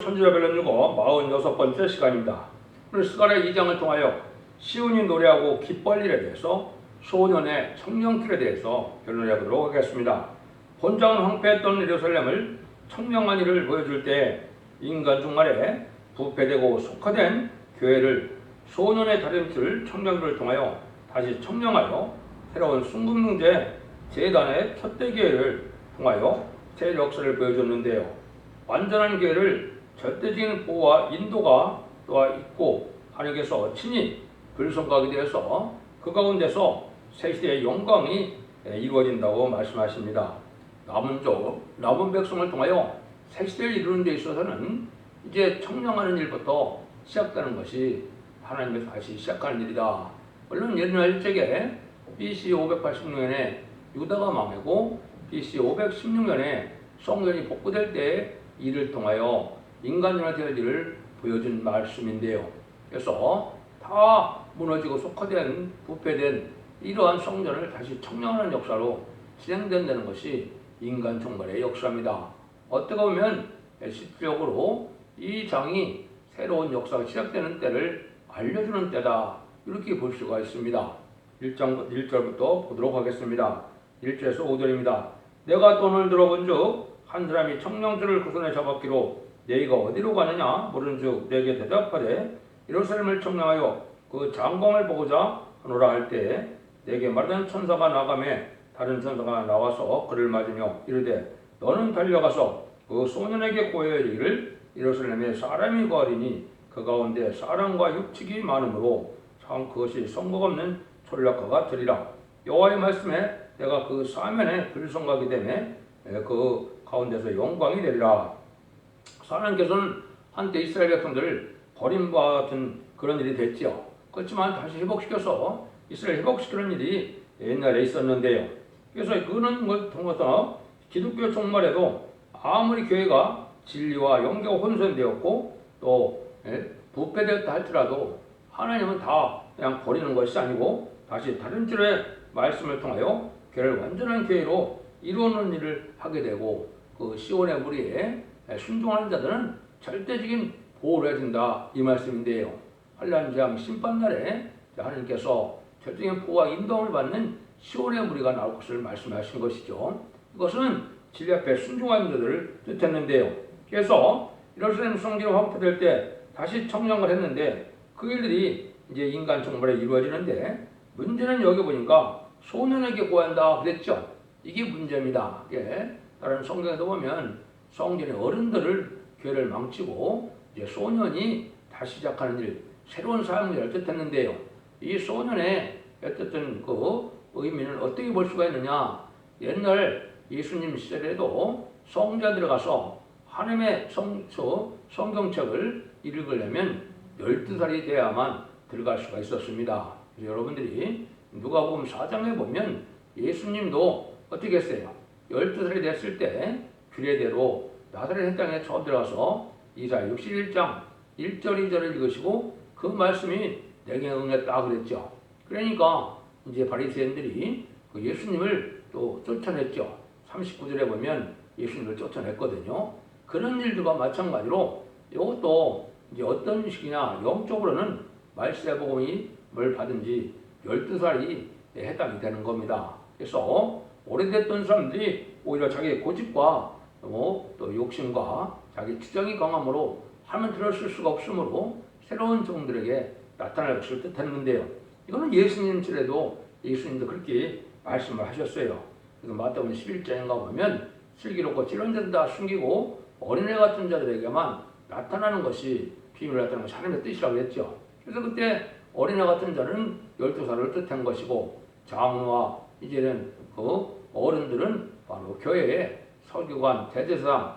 천지라별론유고 46번째 시간입니다. 오늘 스가랴 2장을 통하여 시온이 노래하고 기뻐할 일에 대해서 소년의 청명길에 대해서 변론해 보도록 하겠습니다. 본장은 황폐했던 예루살렘을 청명한 일을 보여줄 때 인간 중 말에 부패되고 속화된 교회를 소년의 다림질 청명길을 통하여 다시 청명하여 새로운 순금능제 재단의 첫대 교회를 통하여 새 역사를 보여줬는데요. 완전한 교회를 절대적인 보호와 인도가 또한 있고 하나님께서 친히 불성각에 대해서 그 가운데서 새 시대의 영광이 이루어진다고 말씀하십니다. 남은 백성을 통하여 새 시대를 이루는 데 있어서는 이제 청량하는 일부터 시작되는 것이 하나님께서 다시 시작하는 일이다. 물론 옛날 적에 BC 586년에 유다가 망하고 BC 516년에 성전이 복구될 때 이를 통하여 인간이나 될 일을 보여준 말씀인데요. 그래서 다 무너지고 속화된 부패된 이러한 성전을 다시 청량하는 역사로 진행된다는 것이 인간 종말의 역사입니다. 어떻게 보면 실질적으로 이 장이 새로운 역사가 시작되는 때를 알려주는 때다, 이렇게 볼 수가 있습니다. 1절부터 보도록 하겠습니다. 1절에서 5절입니다. 내가 돈을 들어본 즉 한 사람이 청명줄을 그 손에 잡았기로 너희가 어디로 가느냐 물은즉 내게 대답하되 예루살렘을 청량하여 그 장광을 보고자 하노라 할 때 내게 말하던 천사가 나가매 다른 천사가 나와서 그를 맞으며 이르되 너는 달려가서 그 소년에게 고하여 이르기를 예루살렘에 사람이 거하리니 그 가운데 사랑과 육축이 많으므로 참 그것이 성공 없는 촌락화가 되리라. 여호와의 말씀에 내가 그 사면에 불성각이 되매 그 가운데서 영광이 되리라. 하나님께서는 한때 이스라엘 백성들을 버림받은 그런 일이 됐죠. 그렇지만 다시 회복시켜서 이스라엘 회복시키는 일이 옛날에 있었는데요. 그래서 그런 걸 통해서 기독교 종말에도 아무리 교회가 진리와 영계가 혼선되었고 또 부패되었다 할지라도 하나님은 다 그냥 버리는 것이 아니고 다시 다른 줄의 말씀을 통하여 교회를 완전한 교회로 이루는 일을 하게 되고 그 시온의 무리에 순종하는 자들은 절대적인 보호를 해준다, 이 말씀인데요. 한란장 심판날에 하나님께서 절대적인 보호와 인도함을 받는 시온의 무리가 나올 것을 말씀하신 것이죠. 이것은 진리 앞에 순종하는 자들을 뜻했는데요. 그래서 예루살렘 성전이 황폐될 때 다시 청량을 했는데 그 일들이 이제 인간 종말에 이루어지는데 문제는 여기 보니까 소년에게 고한다 그랬죠. 이게 문제입니다. 다른 성경에도 보면 성전의 어른들을 교회를 망치고 이제 소년이 다시 시작하는 일, 새로운 삶을 뜻했는데요. 이 소년의 어쨌든 그 의미는 어떻게 볼 수가 있느냐? 옛날 예수님 시절에도 성전에 들어가서 하나님의 성경책을 읽으려면 12살이 돼야만 들어갈 수가 있었습니다. 그래서 여러분들이 누가복음 4장에 보면 예수님도 어떻게 했어요? 12살이 됐을 때 규례대로 나사렛 땅에 처음 들어가서 이사야 61장 1절 2절을 읽으시고 그 말씀이 내게 응했다 그랬죠. 그러니까 이제 바리새인들이 그 예수님을 또 쫓아냈죠. 39절에 보면 예수님을 쫓아냈거든요. 그런 일들과 마찬가지로 이것도 이제 어떤 식이냐, 영적으로는 말세복음이 뭘 받은지 12살이 해당이 되는 겁니다. 그래서 오래됐던 사람들이 오히려 자기의 고집과 또 욕심과 자기 주장이 강함으로 하면 들었을 수가 없으므로 새로운 종들에게 나타날 것을 뜻했는데요. 이거는 예수님 시대도 예수님도 그렇게 말씀을 하셨어요. 그래서 마태복음 11장인가 보면 슬기롭고 찌른자들 다 숨기고 어린애 같은 자들에게만 나타나는 것이 비밀을 나타내는 것이 하나님의 뜻이라고 했죠. 그래서 그때 어린애 같은 자는 12살을 뜻한 것이고 장로와 이제는 그 어른들은 바로 교회의 서기관, 대제사장,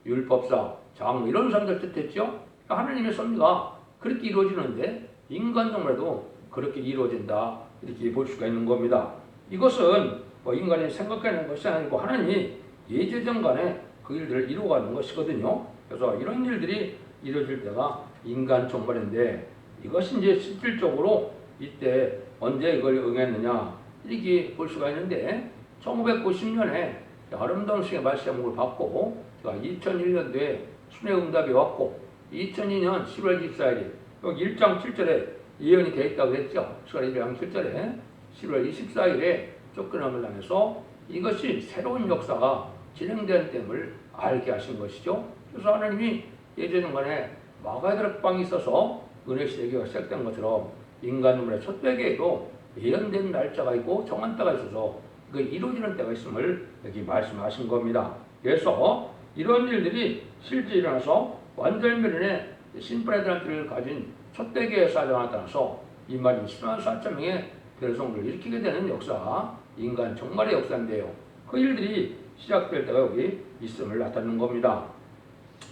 율법사, 장로 이런 사람들 뜻했죠. 하나님의 섭리가 그렇게 이루어지는데 인간 정말도 그렇게 이루어진다, 이렇게 볼 수가 있는 겁니다. 이것은 인간이 생각하는 것이 아니고 하나님이 예제정간에 그 일들을 이루어가는 것이거든요. 그래서 이런 일들이 이루어질 때가 인간 종말인데 이것이 이제 실질적으로 이때 언제 이걸 응했느냐 이렇게 볼 수가 있는데 1990년에 아름다운 시의 말씀을 받고 제가 2001년도에 순회 응답이 왔고 2002년 10월 24일에 여기 1장 7절에 예언이 되어 있다고 했죠. 스가랴 1장 7절에 10월 24일에 쫓겨남을 당해서 이것이 새로운 역사가 진행된 됨을 알게 하신 것이죠. 그래서 하나님이 예전에 마가다락방이 있어서 은혜 시대가 시작된 것처럼 인간 눈물의 첫 배기에도 예언된 날짜가 있고 정한 때가 있어서 그 이루어지는 때가 있음을 여기 말씀하신 겁니다. 그래서 이런 일들이 실제 일어나서 완전멸인의 신바레드란트를 가진 첫 배기의 사정에 따라서 이만 10만 4천 명의 별성들을 일으키게 되는 역사, 인간 종말의 역사인데요. 그 일들이 시작될 때가 여기 있음을 나타내는 겁니다.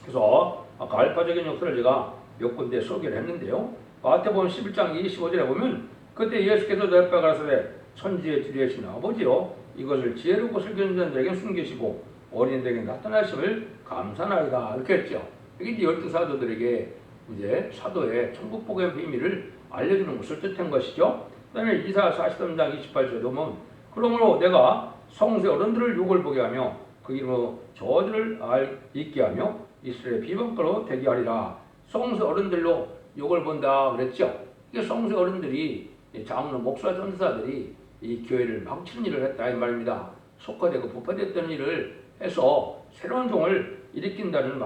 그래서 아까 알파적인 역사를 제가 몇 군데 소개를 했는데요. 마태복음 11장 25절에 보면 그때 예수께서 내 앞에 가라사대 천지의 주리이신 아버지여 이것을 지혜롭고 슬기로운 자들에게 숨기시고 어린이들에게 나타나심을 감사나이다 이렇게 했죠. 여기 이제 12사도들에게 이제 사도의 천국복의 비밀을 알려주는 것을 뜻한 것이죠. 그 다음에 이사 43장 28절에 보면 그러므로 내가 성세 어른들을 욕을 보게 하며 그 이름으로 저들을 잊게 하며 이스라엘 비방거로 되게 하리라. 성세 어른들로 욕을 본다 그랬죠. 이게 성세 어른들이 장로 목사 전사들이 이 교회를 망치는 일을 했다 이 말입니다. 속화되고 부패됐던 일을 해서 새로운 종을 일으킨다는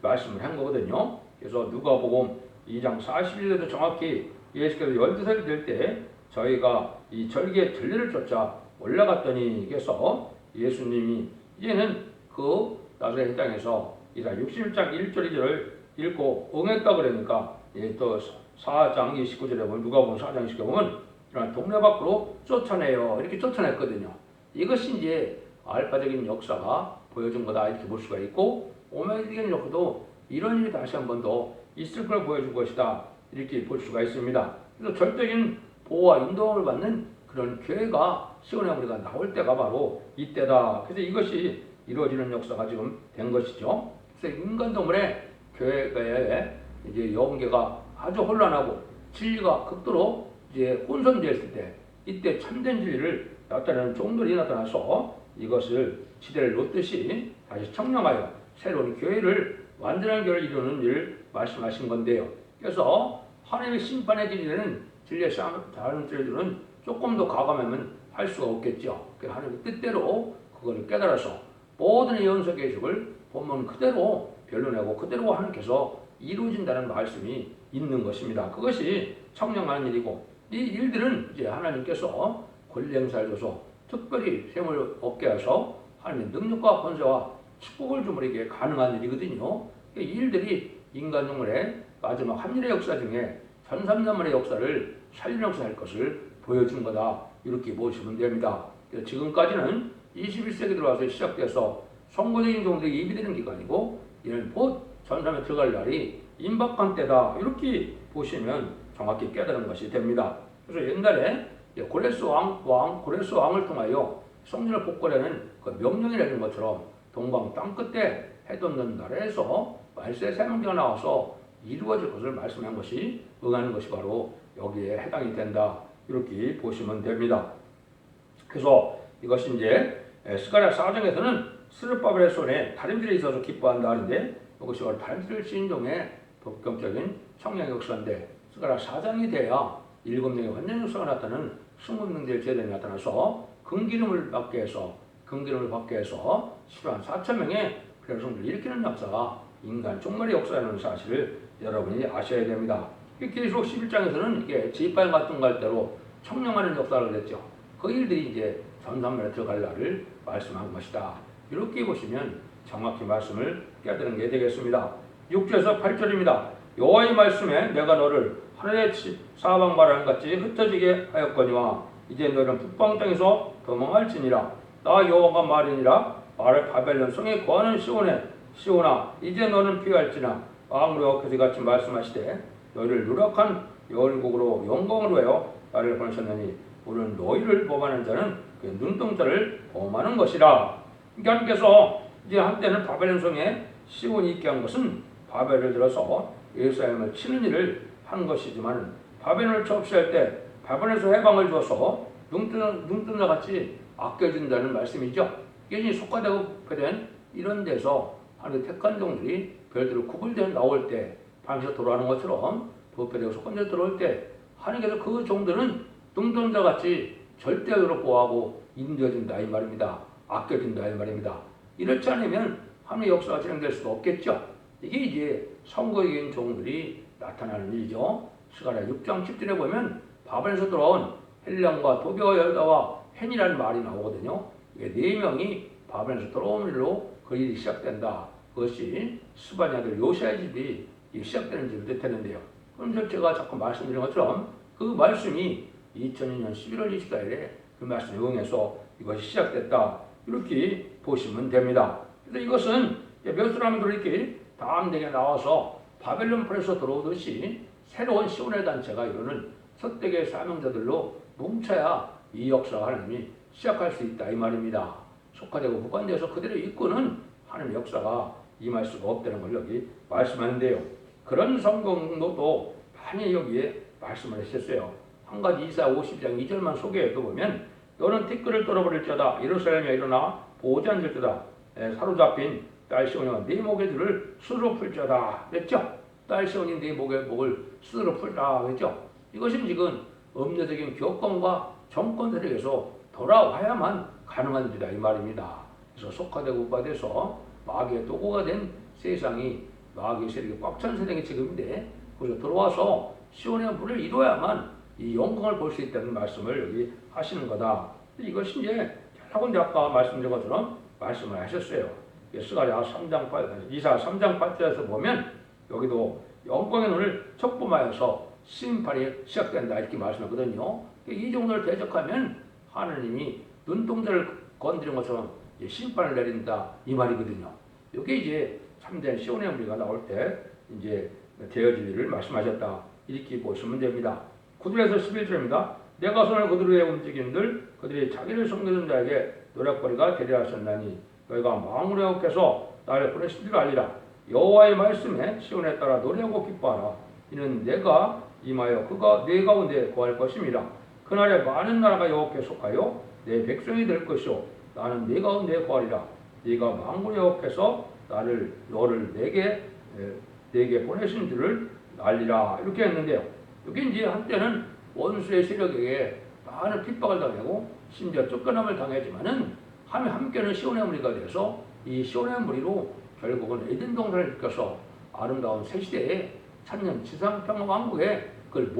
말씀을 한 거거든요. 그래서 누가복음 2장 41절에도 정확히 예수께서 12살이 될 때 저희가 이 절기의 진리를 쫓아 올라갔더니 그래서 예수님이 이제는 그 나사렛 땅에서 이사 61장 1절 2절을 읽고 응했다 그러니까 또 4장 29절에 보면 누가복음 4장 29절에 보면 동네 밖으로 쫓아내요 이렇게 쫓아냈거든요. 이것이 이제 알파적인 역사가 보여준 거다 이렇게 볼 수가 있고 오메가적인 역사도 이런 일이 다시 한 번 더 있을 걸 보여준 것이다 이렇게 볼 수가 있습니다. 그래서 절대적인 보호와 인도함을 받는 그런 교회가 시온의 우리가 나올 때가 바로 이때다. 그래서 이것이 이루어지는 역사가 지금 된 것이죠. 그래서 인간 동물의 교회의 이제 영계가 아주 혼란하고 진리가 극도로 이제 혼선되었을 때 이때 참된 진리를 나타내는 종들이 나타나서 이것을 시대를 놓듯이 다시 청량하여 새로운 교회를 완전한 교회를 이루는 일을 말씀하신 건데요. 그래서 하나님의 심판의 진리는 진리의 다른 진리들은 조금 더 과감하면 할 수가 없겠죠. 하나님의 뜻대로 그것을 깨달아서 모든 예언서 계획을 본문 그대로 변론하고 그대로 하나님께서 이루어진다는 말씀이 있는 것입니다. 그것이 청량한 일이고 이 일들은 이제 하나님께서 권리 행사를 줘서 특별히 셈을 얻게 하셔서 하나님의 능력과 권세와 축복을 주므리게 가능한 일이거든요. 이 일들이 인간 동물의 마지막 합일의 역사 중에 1300만의 역사를 살리는 역사할 것을 보여준 거다. 이렇게 보시면 됩니다. 지금까지는 21세기 들어와서 시작돼서 선거적인 종들이 입이 되는 기간이고 이는 곧 전삼에 들어갈 날이 임박한 때다. 이렇게 보시면 정확히 깨달은 것이 됩니다. 그래서 옛날에 고레스 왕을 통하여 성전을 복구하는 그 명령이 내린 것처럼 동방 땅끝에 해돋는 나라에서 말세의 세명제가 나와서 이루어질 것을 말씀한 것이 응하는 것이 바로 여기에 해당이 된다. 이렇게 보시면 됩니다. 그래서 이것이 이제 스가랴 4장에서는 스룹바벨의 손에 다림질이 있어서 기뻐한다 하는데 이것이 바로 다림질 신종의 독경적인 청량 역사인데 스가랴 4장이 돼야 7명의 완전 역사가 나타나는 20명들의 제단이 나타나서 금기름을 받게 해서 10만 4천 명의 별성들을 일으키는 역사가 인간 종말의 역사라는 사실을 여러분이 아셔야 됩니다. 계시록 11장에서는 이게 지팡이 같은 갈대로 청량하는 역사를 했죠. 그 일들이 이제 전산면에 들어갈 날을 말씀한 것이다. 이렇게 보시면 정확히 말씀을 깨달은 게 되겠습니다. 6절에서 8절입니다. 여호와의 말씀에 내가 너를 하늘의 사방 바람 같이 흩어지게 하였거니와 이제 너는 북방 땅에서 도망할지니라. 나 여호와가 말이니라. 말을 바벨론 성에 거하는 시온아 이제 너는 피할지나 왕으로 그새같이 말씀하시되 너희를 누락한 열국으로 영광으로 하여 나를 보내셨느니 우리는 너희를 범하는 자는 그 눈동자를 범하는 것이라. 그러니까 하나님께서 이제 한때는 바벨론 성에 시온이 있게 한 것은 바벨을 들어서 예루살렘을 치는 일을 한 것이지만 바벨론을 처치할 때 바벨론에서 해방을 주어서 눈동자같이 아껴준다는 말씀이죠. 이게 속화되고 된 이런 데서 하나님의 택한 종들이 별들이 구불되어 나올 때 밤에서 돌아가는 것처럼 부패되고 속건져 들어올 때 하나님께서 그 종들은 능동자같이 절대적으로 보호하고 인도해준다 이 말입니다. 아껴준다 이 말입니다. 이렇지 않으면 하나님의 역사가 진행될 수가 없겠죠. 이게 이제 선거인 종들이 나타나는 일이죠. 스가랴 6장 10절에 보면 바벨에서 돌아온 헬람과 도비와 여다와 헨이라는 말이 나오거든요. 이게 네 명이 바벨에서 돌아온 일로 그 일이 시작된다. 그것이 스바니 아들 요시아의 집이 시작되는 집을 뜻했는데요. 그럼 제가 자꾸 말씀드린 것처럼 그 말씀이 2002년 11월 24일에 그 말씀에 응해서 이것이 시작됐다. 이렇게 보시면 됩니다. 그래서 이것은 몇 사람들이 이렇게 담대하게 나와서 바벨론 풀에서 들어오듯이 새로운 시온의 단체가 이루는 석대의 사명자들로 뭉쳐야 이 역사가 하나님이 시작할 수 있다 이 말입니다. 속화되고 국한되어서 그대로 이끄는 하나님의 역사가 임할 수가 없다는 걸 여기 말씀하는데요. 그런 성경도 많이 여기에 말씀을 하셨어요. 한 가지 이사야 50장 2절만 소개해도 보면 너는 티끌을 떨어버릴지어다 예루살렘에 일어나 보지 않을지어다 사로잡힌 딸 시온이가 네 목의 줄을 스스로 풀지어다 그랬죠. 딸 시온이 네 목을 스스로 풀다 그랬죠. 이것은 지금 음료적인 교권과 정권 세력에서 돌아와야만 가능한 일이다 이 말입니다. 그래서 속화되고 우파돼서 마귀의 도구가 된 세상이 마귀의 세력이 꽉 찬 세상이 지금인데 그래서 들어와서 시온의 물을 이루어야만 이 영광을 볼 수 있다는 말씀을 여기 하시는 거다. 이것이 이제 결국은 아까 말씀드린 것처럼 말씀을 하셨어요. 스가랴 3장 8, 이사 3장 8절에서 보면 여기도 영광의 눈을 촉범하여서 심판이 시작된다 이렇게 말씀하거든요. 이 정도를 대적하면 하나님이 눈동자를 건드린 것처럼 심판을 내린다 이 말이거든요. 이게 이제 참된 시온의 무리가 나올 때 이제 되어질 일을 말씀하셨다 이렇게 보시면 됩니다. 9절에서 11절입니다. 내가 손을 그들 위에 움직인들 그들이 자기를 섬기는 자에게 노략거리가 되리라 하셨나니 너희가 마음으로 회복해서 나를 보내신 줄 알리라. 여호와의 말씀에 시온에 따라 노래하고 기뻐하라. 이는 내가 임하여 그가 네 가운데 거할 것임이라. 그날에 많은 나라가 여호와께 속하여 내 백성이 될 것이요 나는 네 가운데 거하리라. 네가 마음으로 회복해서 너를 내게 보내신 줄을 알리라. 이렇게 했는데요. 여기 이제 한때는 원수의 세력에게 많은 핍박을 당하고 심지어 쫓겨남을 당했지만은 함께는 시온의 무리가 돼서 이 시온의 무리로 결국은 에덴 동산을 지켜서 아름다운 새 시대에 천년 지상평화 왕국에 그걸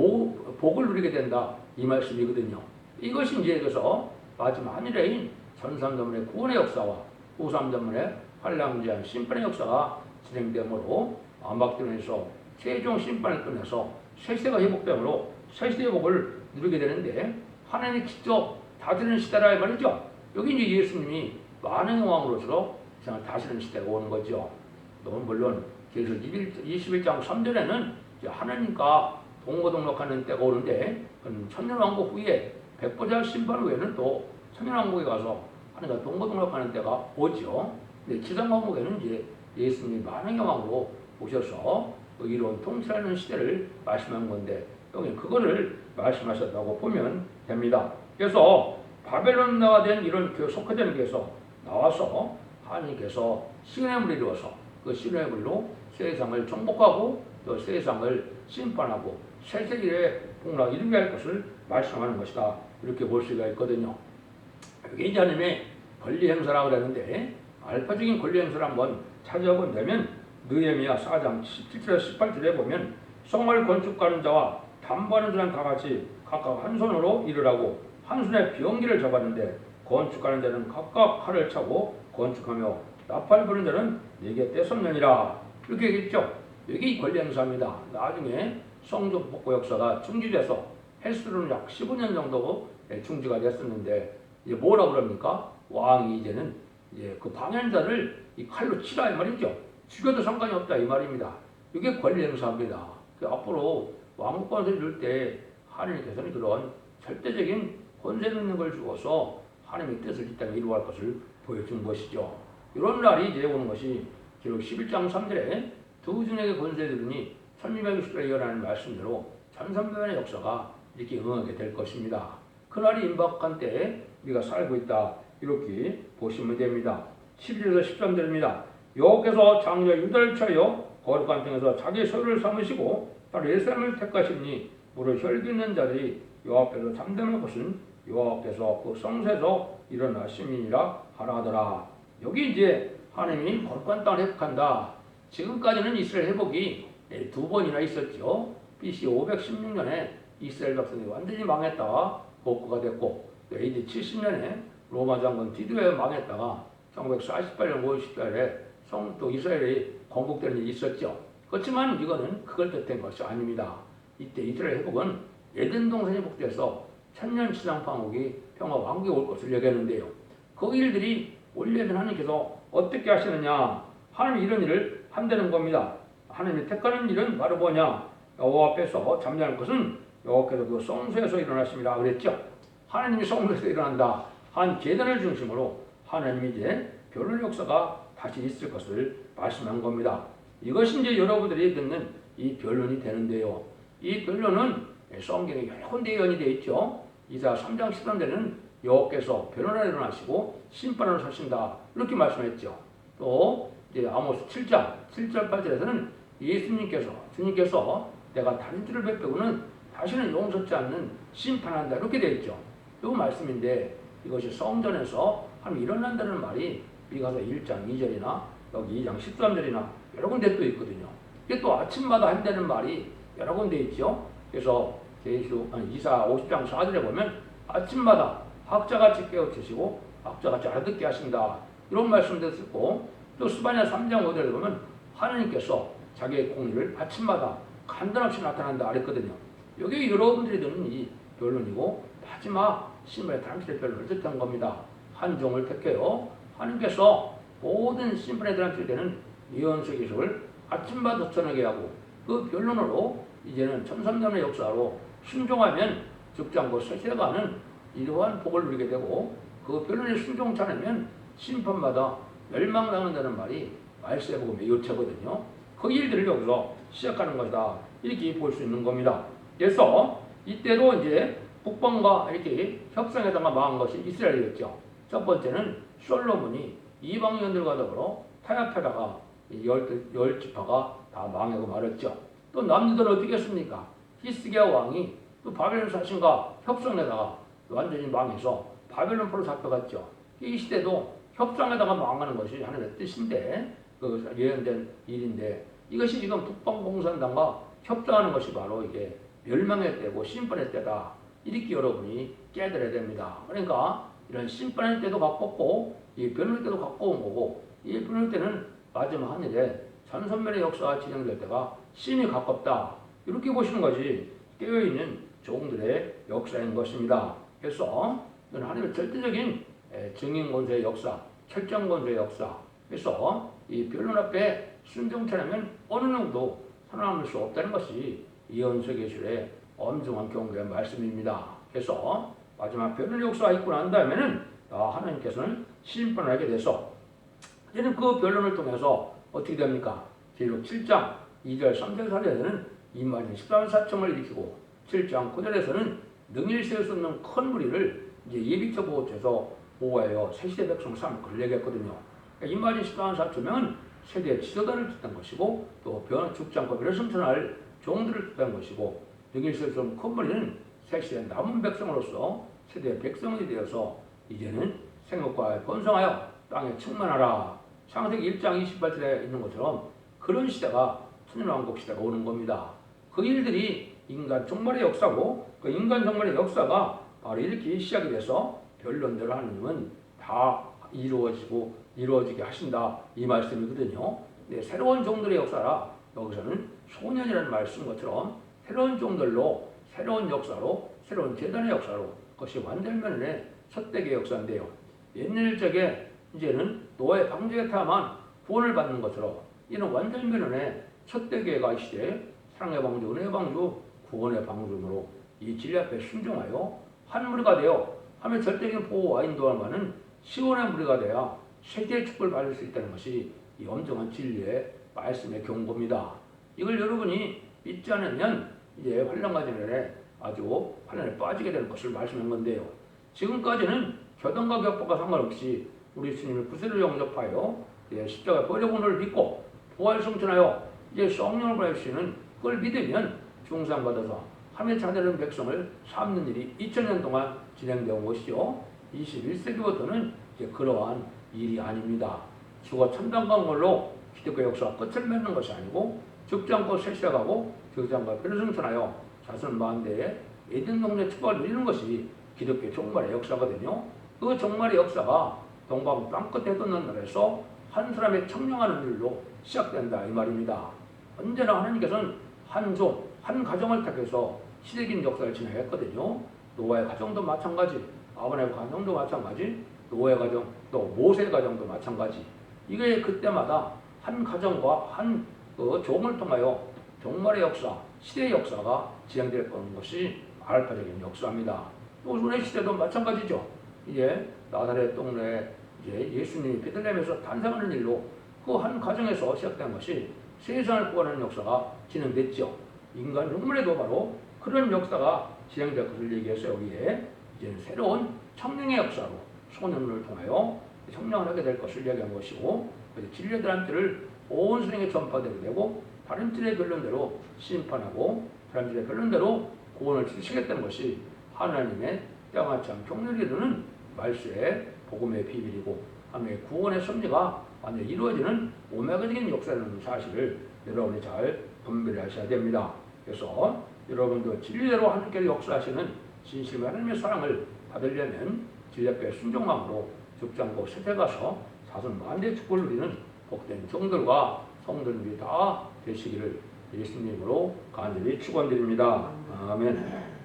복을 누리게 된다 이 말씀이거든요. 이것이 이제 그래서 마지막 한일레인 전삼전문의 구원의 역사와 후삼전문의 환랑지한 심판의 역사가 진행되므로 암박들에서 최종 심판을 끝내서 새시대가 회복되므로 새시대의 복을 누리게 되는데 하나님이 직접 다스리는 시대라 이 말이죠. 여기 이제 예수님이 만왕의 왕으로서 세상을 다스리는 시대가 오는 거죠. 물론 그래서 21장 3절에는 하나님과 동거동락하는 때가 오는데 천년왕국 후에 백보자 심판 후에는 또 천년왕국에 가서 하나님과 동거동락하는 때가 오죠. 근데 지상왕국에는 이제 예수님이 만왕의 왕으로 오셔서 이런 통치하는 시대를 말씀한 건데 여기 그거를 말씀하셨다고 보면 됩니다. 그래서 바벨론나가 된 이런 속화되는 데서 나와서 하나님께서 시온의 이루어서 그 시온의 물로 세상을 정복하고 또 세상을 심판하고 새세일의 복락을 이루게 할 것을 말씀하는 것이다. 이렇게 볼 수가 있거든요. 이게 이제 하나님의 권리 행사라고 그러는데 알파적인 권리 행사를 한번 찾아본다면 느헤미야 4장 17절에서 18절에 보면 성을 건축하는 자와 담보하는 자는 다 같이 각각 한 손으로 일을 하고 한 손에 비용기를 잡았는데 건축하는 자는 각각 칼을 차고 건축하며 나팔 부는 자는 네게 떼섰느니라. 이렇게 얘기했죠. 여기 권리 행사입니다. 나중에 성전 복구 역사가 중지돼서 횟수로는 약 15년 정도 중지가 됐었는데 이제 뭐라고 그럽니까? 왕이 이제는 그 방해자를 이 칼로 치라 이 말이죠. 죽여도 상관이 없다 이 말입니다. 이게 권리 행사입니다. 앞으로 왕국 권세를 줄 때 하나님께서는 그런 절대적인 권세를 있는 걸 주어서 하나님의 뜻을 이 땅에 이루어갈 것을 보여준 것이죠. 이런 날이 이제 오는 것이 기록 11장 3절에 두 중에게 권세를 주니 1260절에 이어나는 말씀대로 1300년의 역사가 이렇게 응하게 될 것입니다. 그날이 임박한 때에 우리가 살고 있다 이렇게 보시면 됩니다. 11절에서 13절입니다. 여호께서 장차 유다를 거룩한 땅에서 자기 소유를 삼으시고 바로 예루살렘을 택하시니 무릇 혈기 있는 자들이 여호와 앞에서 잠드는 것은 여호와 앞에서 그 성소에서 일어나심이니라 하나더라. 여기 이제 하나님이 거룩한 땅을 회복한다. 지금까지는 이스라엘 회복이 두 번이나 있었죠. BC 516년에 이스라엘 백성이 완전히 망했다가 복구가 됐고, AD 70년에 로마 장군 디도에 망했다가 1948년 5월 10일에 또 이스라엘이 건국되는 일이 있었죠. 그렇지만 이거는 그걸 뜻한 것이 아닙니다. 이때 이스라엘 회복은 에덴 동산이 회복돼서 천년 지상 방옥이 평화 왕국이 올 것을 얘기했는데요. 그 일들이 올려면 하나님께서 어떻게 하시느냐? 하나님이 이런 일을 한다는 겁니다. 하나님이 택하는 일은 바로 뭐냐? 여호와 앞에서 잠자는 것은 여호와께서 그 성소에서 일어나십니다 그랬죠. 하나님이 성소에서 일어난다. 한 계단을 중심으로 하나님이 이제 변론 역사가 다시 있을 것을 말씀한 겁니다. 이것이 이제 여러분들이 듣는 이 변론이 되는데요. 이 변론은 성경에 여러 군데 예언이 되어 있죠. 이사 3장 13절에는 여호와께서 변론하러 일어나시고 심판하러 서신다 이렇게 말씀했죠. 또 이제 아모스 7장 7절 8절에서는 주님께서 내가 다른 줄을 베푸고는 다시는 용서치 않는 심판한다 이렇게 되어 있죠. 이 말씀인데 이것이 성전에서 하나님 일어난다는 말이 미가서 1장 2절이나 여기 2장 13절이나 여러 군데 또 있거든요. 이게 또 아침마다 한다는 말이 여러 군데 있죠. 그래서 이사 50장 4절에 보면 아침마다 학자같이 깨우치시고 학자같이 알아듣게 하신다 이런 말씀도 있고, 또 스바냐 3장 5절에 보면 하나님께서 자기의 공의를 아침마다 간단없이 나타난다 그랬거든요. 여기 여러분들이 듣는 이 변론이고 마지막 심판의 단체의 변론을 뜻한 겁니다. 한 종을 택해요. 하나님께서 모든 심판의 단체에 되는 예언서 기술을 아침마다 저녁에 하고 그 변론으로 이제는 1300년의 역사로 순종하면 죽장고 세세가는 이러한 복을 누리게 되고, 그 변론에 순종치 않으면 심판마다 멸망당한다는 말이 말세에 복음의 요체거든요. 그 일들을 여기서 시작하는 것이다 이렇게 볼 수 있는 겁니다. 그래서 이때도 이제 북방과 이렇게 협상에다가 망한 것이 이스라엘이었죠. 첫 번째는 솔로몬이 이방인들과 더불어 타협하다가 열 지파가 다 망하고 말았죠. 또 남유다는 어떻게 했습니까? 히스기야 왕이 또 바벨론 사신과 협상에다가 완전히 망해서 바벨론 포로 잡혀갔죠. 이 시대도 협상에다가 망하는 것이 하나님의 뜻인데, 그 예언된 일인데, 이것이 지금 북방공산당과 협상하는 것이 바로 이게 멸망의 때고 심판의 때다 이렇게 여러분이 깨달아야 됩니다. 그러니까 이런 심판의 때도 가깝고 이 변론 때도 가까운 거고, 이 변론 때는 마지막 하늘에 전선멸의 역사가 진행될 때가 심히 가깝다 이렇게 보시는 것이 깨어있는 종들의 역사인 것입니다. 그래서 하나님의 절대적인 증인 권세의 역사, 철장 권세의 역사, 그래서 이 변론 앞에 순종치 않으면 어느 누구도 살아남을 수 없다는 것이 예언서 계시의 엄중한 경고의 말씀입니다. 그래서 마지막 변론 역사가 있고 난 다음에는 하나님께서는 심판을 하게 돼서 이제는 그 변론을 통해서 어떻게 됩니까? 계시록 7장 2절 3절 4절에는 이만희 14사청을 일으키고 7장 9절에서는 능일 세울 수 없는 큰 무리를 이제 예비처 보호처에서 보호하여 새시대 백성 삼을 걸레겠거든요. 이만희 14사청은 세대 지도단을 뜻한 것이고, 또 죽장과 변을 승천할 종들을 뜻한 것이고, 능일 세울 수 없는 큰 무리는 새시대 남은 백성으로서 세대 백성이 되어서 이제는 생육과 번성하여 땅에 충만하라. 창세기 1장 28절에 있는 것처럼 그런 시대가 천년왕국 시대가 오는 겁니다. 그 일들이 인간 종말의 역사고, 그 인간 종말의 역사가 바로 이렇게 시작이 돼서 변론대로 하나님은 다 이루어지게 하신다 이 말씀이거든요. 네, 새로운 종들의 역사라 여기서는 소년이라는 말씀 것처럼 새로운 종들로 새로운 역사로 새로운 재단의 역사로 그것이 완전면의 첫대의 역사인데요. 옛날 적에 이제는 노예 방주에 타만 구원을 받는 것처럼 이는 완전면의 첫대교회가 이 시대에 사랑의 방주, 은혜의 방주, 구원의 방주로 이 진리 앞에 순종하여 한 무리가 되어 하며 절대적인 보호와 인도하는 시온의 무리가 되어 세계의 축복을 받을 수 있다는 것이 이 엄정한 진리의 말씀의 경고입니다. 이걸 여러분이 믿지 않으면 이제 환난과 재난에 아주 환난에 빠지게 되는 것을 말씀한 건데요. 지금까지는 교단과 격파가 상관없이 우리 주님을 구세로 영접하여 십자가 버려본을 믿고 부활 성천하여 이제 성령을 보내시는 그걸 믿으면 중상받아서 하나님의 자녀된 백성을 삼는 일이 2000년 동안 진행되어 온 것이죠. 21세기부터는 이제 그러한 일이 아닙니다. 죽어 참담한 걸로 기독교 역사가 끝을 맺는 것이 아니고 죽지 않고 쇠시하고 죽지 않고 변성천하여 자손 만대에 에덴 동네 축복을 누리는 것이 기독교 종말의 역사거든요. 그 종말의 역사가 동방 땅끝에 돋는 날에서 한 사람의 청량하는 일로 시작된다 이 말입니다. 언제나 하나님께서는 한 종, 한 가정을 택해서 시대적인 역사를 진행했거든요. 노아의 가정도 마찬가지, 아브라함의 가정도 마찬가지, 노아의 가정, 또 모세의 가정도 마찬가지. 이게 그때마다 한 가정과 한 종을 통하여 종말의 역사, 시대의 역사가 진행될 것이 알파적인 역사입니다. 또 오늘의 시대도 마찬가지죠. 이제 나사렛 동네에 이제 예수님이 베들레헴에서 탄생하는 일로 그 한 가정에서 시작된 것이 세상을 구하는 역사가 진행됐죠. 인간 흉물에도 바로 그런 역사가 진행될 것을 얘기해서 여기에 이제 새로운 청량의 역사로 소년을 통하여 청량을 하게 될 것을 얘기한 것이고, 진리의 한때를 온 세상에 전파되게 되고 다른 진리의 변론대로 심판하고 다른 진리의 변론대로 구원을 주시겠다는 것이 하나님의 때가참 경륜이 이루는 말씀의 복음의 비밀이고 하나님의 구원의 섭리가 완전히 이루어지는 오메가적인 역사라는 사실을 여러분이 잘 분별하셔야 됩니다. 그래서 여러분도 진리대로 하나님께서 역사하시는 진실과 하나님의 사랑을 받으려면 진리 앞에 순종함으로 죽지 않고 세대가서 자손 만대의 축복을 누리는 복된 종들과 성들이 다 되시기를 예수님으로 간절히 축원드립니다. 아멘.